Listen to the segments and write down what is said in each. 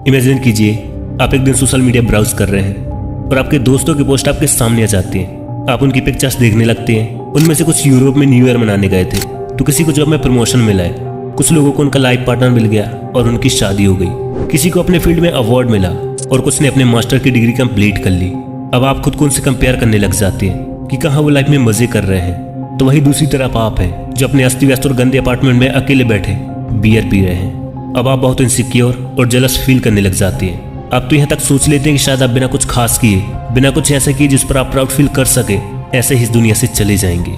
Imagine कीजिए आप एक दिन सोशल मीडिया ब्राउज कर रहे हैं और आपके दोस्तों की पोस्ट आपके सामने आ जाती हैं। आप उनकी पिक्चर्स देखने लगते हैं। उनमें से कुछ यूरोप में न्यू ईयर मनाने गए थे, तो किसी को जॉब में प्रमोशन मिला है, कुछ लोगों को उनका लाइफ पार्टनर मिल गया और उनकी शादी हो गई, किसी को अपने फील्ड में अवार्ड मिला और कुछ ने अपने मास्टर की डिग्री कंप्लीट कर ली। अब आप खुद को उनसे कंपेयर करने लग जाते हैं कि कहाँ वो लाइफ में मजे कर रहे हैं, तो वहीं दूसरी तरफ आप हैं जो अपने अस्त व्यस्त और गंदे अपार्टमेंट में अकेले बैठे बियर पी रहे हैं। अब आप बहुत इनसिक्योर और जेलस फील करने लग जाते हैं। आप तो यहाँ तक सोच लेते हैं कि शायद आप बिना कुछ खास किए, बिना कुछ ऐसा किए जिस पर आप प्राउड फील कर सके, ऐसे ही इस दुनिया से चले जाएंगे।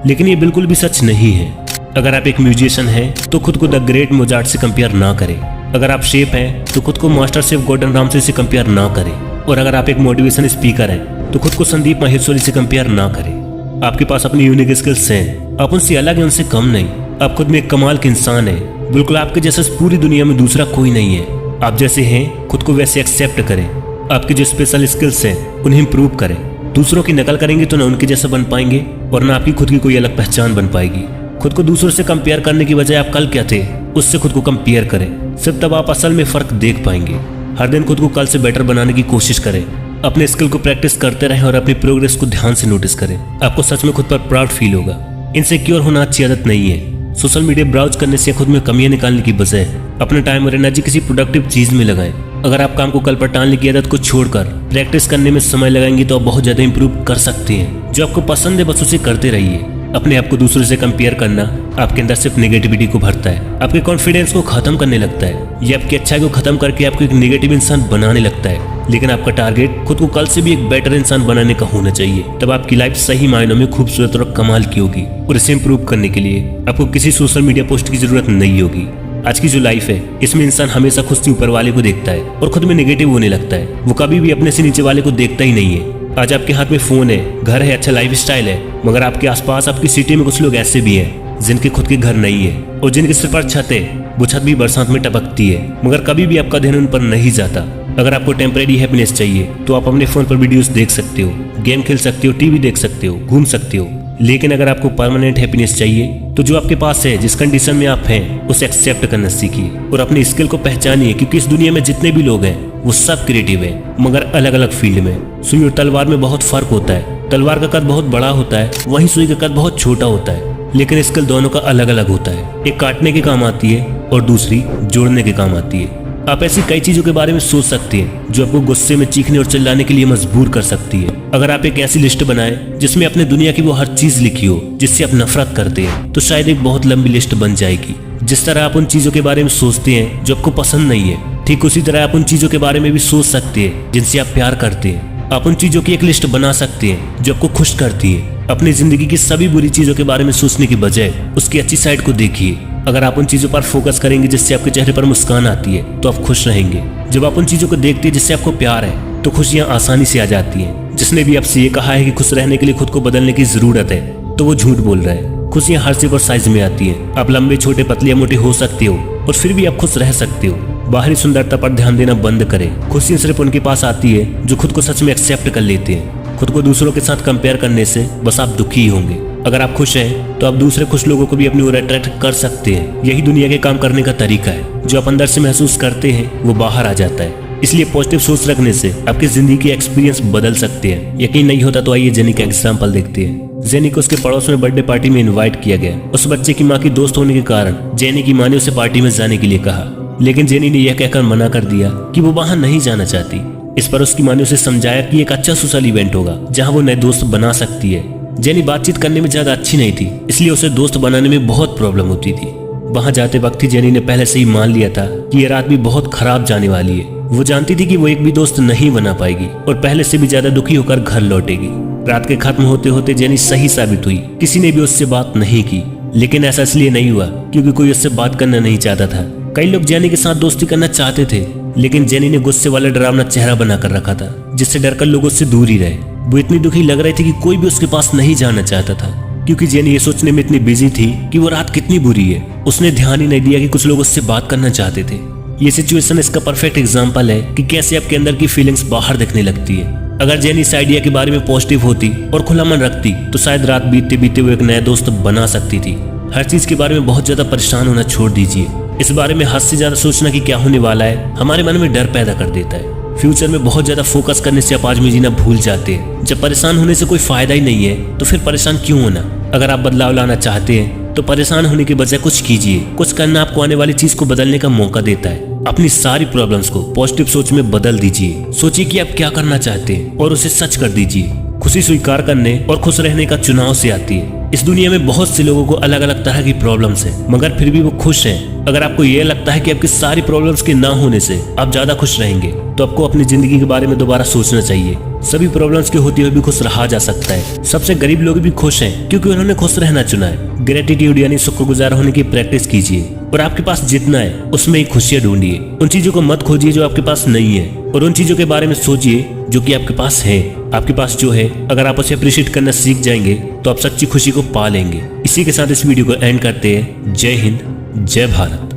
लेकिन ये बिल्कुल भी सच नहीं है। अगर आप एक म्यूजिशियन हैं तो खुद को द ग्रेट मोजार्ट से कंपेयर ना करें। अगर आप शेफ हैं तो खुद को मास्टर शेफ गॉर्डन रामसे से कंपेयर ना करें। और अगर आप एक मोटिवेशन स्पीकर हैं तो खुद को संदीप माहेश्वरी से कंपेयर ना करें। आपके पास अपनी यूनिक स्किल्स हैं, आप उनसे अलग हैं, उनसे कम नहीं। आप खुद में एक कमाल के इंसान हैं, बिल्कुल आपके जैसा पूरी दुनिया में दूसरा कोई नहीं है। आप जैसे हैं खुद को वैसे एक्सेप्ट करें। आपकी जो स्पेशल स्किल्स हैं उन्हें इम्प्रूव करें। दूसरों की नकल करेंगे तो ना उनके जैसा बन पाएंगे और ना आपकी खुद की कोई अलग पहचान बन पाएगी। खुद को दूसरों से कंपेयर करने की बजाय आप कल क्या थे उससे खुद को कंपेयर करें। सिर्फ तब आप असल में फर्क देख पाएंगे। हर दिन खुद को कल से बेटर बनाने की कोशिश करें। अपने स्किल को प्रैक्टिस करते रहें और अपनी प्रोग्रेस को ध्यान से नोटिस करें। आपको सच में खुद पर प्राउड फील होगा। इनसिक्योर होना अच्छी आदत नहीं है। सोशल मीडिया ब्राउज करने से खुद में कमियां निकालने की बजाय अपना टाइम और एनर्जी किसी प्रोडक्टिव चीज में लगाएं। अगर आप काम को कल पर टालने की आदत को छोड़कर प्रैक्टिस करने में समय लगाएंगे तो आप बहुत ज्यादा इंप्रूव कर सकते हैं। जो आपको पसंद है बस उसे करते रहिए। अपने आप को दूसरों से कंपेयर करना आपके अंदर सिर्फ नेगेटिविटी को भरता है, आपके कॉन्फिडेंस को खत्म करने लगता है। ये आपकी अच्छाई को खत्म करके आपको एक नेगेटिव इंसान बनाने लगता है। लेकिन आपका टारगेट खुद को कल से भी एक बेटर इंसान बनाने का होना चाहिए। तब आपकी लाइफ सही मायनों में खूबसूरत और कमाल की होगी। और इसे इंप्रूव करने के लिए आपको किसी सोशल मीडिया पोस्ट की जरूरत नहीं होगी। आज की जो लाइफ है इसमें इंसान हमेशा खुद से ऊपर वाले को देखता है और खुद में नेगेटिव होने लगता है। वो कभी भी अपने से नीचे वाले को देखता ही नहीं है। आज आपके हाथ में फोन है, घर है, अच्छा लाइफ स्टाइल है, मगर आपके आसपास आपकी सिटी में कुछ लोग ऐसे भी हैं जिनके खुद के घर नहीं है और जिनके सिर पर छत है। वो छत भी बरसात में टपकती है मगर कभी भी आपका ध्यान उन पर नहीं जाता। अगर आपको टेम्परेरी हैप्पीनेस चाहिए तो आप अपने फोन पर वीडियोस देख सकते हो, गेम खेल सकते हो, टीवी देख सकते हो, घूम सकते हो। लेकिन अगर आपको परमानेंट हैप्पीनेस चाहिए तो जो आपके पास है, जिस कंडीशन में आप हैं, उसे एक्सेप्ट करना सीखिए और अपनी स्किल को पहचानिए। क्योंकि इस दुनिया में जितने भी लोग हैं वो सब क्रिएटिव हैं मगर अलग अलग फील्ड में। सुई और तलवार में बहुत फर्क होता है। तलवार का कद बहुत बड़ा होता है, वहीं सुई का कद बहुत छोटा होता है। लेकिन स्किल दोनों का अलग अलग होता है। एक काटने के काम आती है और दूसरी जोड़ने के काम आती है। आप ऐसी कई चीजों के बारे में सोच सकते हैं जो आपको गुस्से में चीखने और चिल्लाने के लिए मजबूर कर सकती है। अगर आप एक ऐसी लिस्ट बनाएं जिसमें अपने दुनिया की वो हर चीज लिखी हो जिससे आप नफरत करते हैं तो शायद एक बहुत लंबी लिस्ट बन जाएगी। जिस तरह आप उन चीजों के बारे में सोचते हैं जो आपको पसंद नहीं है, ठीक उसी तरह आप उन चीजों के बारे में भी सोच सकते हैं जिनसे आप प्यार करते हैं। आप उन चीजों की एक लिस्ट बना सकते हैं जो आपको खुश करती है। अपनी जिंदगी की सभी बुरी चीजों के बारे में सोचने की बजाय उसकी अच्छी साइड को देखिए। अगर आप उन चीजों पर फोकस करेंगे जिससे आपके चेहरे पर मुस्कान आती है तो आप खुश रहेंगे। जब आप उन चीजों को देखते हैं जिससे आपको प्यार है तो खुशियां आसानी से आ जाती हैं। जिसने भी आपसे ये कहा है कि खुश रहने के लिए खुद को बदलने की जरूरत है तो वो झूठ बोल रहा है। खुशियां हर शेप और साइज में आती हैं। आप लंबे, छोटे, पतले या मोटे हो सकते हो और फिर भी आप खुश रह सकते हो। बाहरी सुंदरता पर ध्यान देना बंद करें। खुशियां सिर्फ उनके पास आती है जो खुद को सच में एक्सेप्ट कर लेते हैं। खुद को दूसरों के साथ कंपेयर करने से बस आप दुखी ही होंगे। अगर आप खुश हैं तो आप दूसरे खुश लोगों को भी अपनी ओर अट्रैक्ट कर सकते हैं। यही दुनिया के काम करने का तरीका है। जो आप अंदर से महसूस करते हैं वो बाहर आ जाता है। इसलिए पॉजिटिव सोच रखने से आपकी जिंदगी के एक्सपीरियंस बदल सकते हैं। यकीन नहीं होता तो आइए जेनी का एग्जाम्पल देखते हैं। जेनी को उसके पड़ोस में बर्थडे पार्टी में इन्वाइट किया गया। उस बच्चे की माँ की दोस्त होने के कारण जेनी की माँ ने उसे पार्टी में जाने के लिए कहा, लेकिन जेनी ने यह कहकर मना कर दिया कि वो वहां नहीं जाना चाहती। इस पर उसकी माँ ने उसे समझाया कि एक अच्छा सोशल इवेंट होगा जहां वो नए दोस्त बना सकती है। जेनी बातचीत करने में ज्यादा अच्छी नहीं थी, इसलिए उसे दोस्त बनाने में बहुत प्रॉब्लम होती थी। वहां जाते वक्त ही जेनी ने पहले से ही मान लिया था कि यह रात भी बहुत खराब जाने वाली है। वो जानती थी कि वो एक भी दोस्त नहीं बना पाएगी और पहले से भी ज्यादा दुखी होकर घर लौटेगी। रात के खत्म होते होते जेनी सही साबित हुई। किसी ने भी उससे बात नहीं की, लेकिन ऐसा इसलिए नहीं हुआ क्योंकि कोई उससे बात करना नहीं चाहता था। कई लोग जेनी के साथ दोस्ती करना चाहते थे, लेकिन जेनी ने गुस्से वाला डरावना चेहरा बनाकर रखा था जिससे डरकर लोग उससे दूर ही रहे। वो इतनी दुखी लग रही थी कि कोई भी उसके पास नहीं जाना चाहता था क्योंकि जेनी ये सोचने में इतनी बिजी थी कि वो रात कितनी बुरी है। उसने ध्यान ही नहीं दिया कि कुछ लोग उससे बात करना चाहते थे। ये सिचुएशन इसका परफेक्ट एग्जाम्पल है कि कैसे आपके अंदर की फीलिंग्स बाहर दिखने लगती है। अगर जेनी इस आइडिया के बारे में पॉजिटिव होती और खुला मन रखती तो शायद रात बीतते बीतते वो एक नया दोस्त बना सकती थी। हर चीज के बारे में बहुत ज्यादा परेशान होना छोड़ दीजिए। इस बारे में हद से ज्यादा सोचना कि क्या होने वाला है हमारे मन में डर पैदा कर देता है। फ्यूचर में बहुत ज्यादा फोकस करने से आप आज में जीना भूल जाते हैं। जब परेशान होने से कोई फायदा ही नहीं है तो फिर परेशान क्यों होना। अगर आप बदलाव लाना चाहते हैं तो परेशान होने के बजाय कुछ कीजिए। कुछ करना आपको आने वाली चीज को बदलने का मौका देता है। अपनी सारी प्रॉब्लम्स को पॉजिटिव सोच में बदल दीजिए। सोचिए कि आप क्या करना चाहते हैं और उसे सच कर दीजिए। खुशी स्वीकार करने और खुश रहने का चुनाव से आती है। इस दुनिया में बहुत से लोगों को अलग अलग तरह की प्रॉब्लम्स हैं, मगर फिर भी वो खुश हैं। अगर आपको ये लगता है कि आपकी सारी प्रॉब्लम्स के ना होने से आप ज्यादा खुश रहेंगे तो आपको अपनी जिंदगी के बारे में दोबारा सोचना चाहिए। सभी प्रॉब्लम्स के होते हुए भी खुश रहा जा सकता है। सबसे गरीब लोग भी खुश हैं क्योंकि उन्होंने खुश रहना चुना है। ग्रेटिट्यूड यानी शुक्रगुजार होने की प्रैक्टिस कीजिए और आपके पास जितना है उसमें ही खुशियां ढूंढिए। उन चीजों को मत खोजिए जो आपके पास नहीं है और उन चीजों के बारे में सोचिए जो कि आपके पास है। आपके पास जो है अगर आप उसे अप्रिशिएट करना सीख जाएंगे तो आप सच्ची खुशी को पा लेंगे। इसी के साथ इस वीडियो को एंड करते हैं। जय हिंद, जय भारत।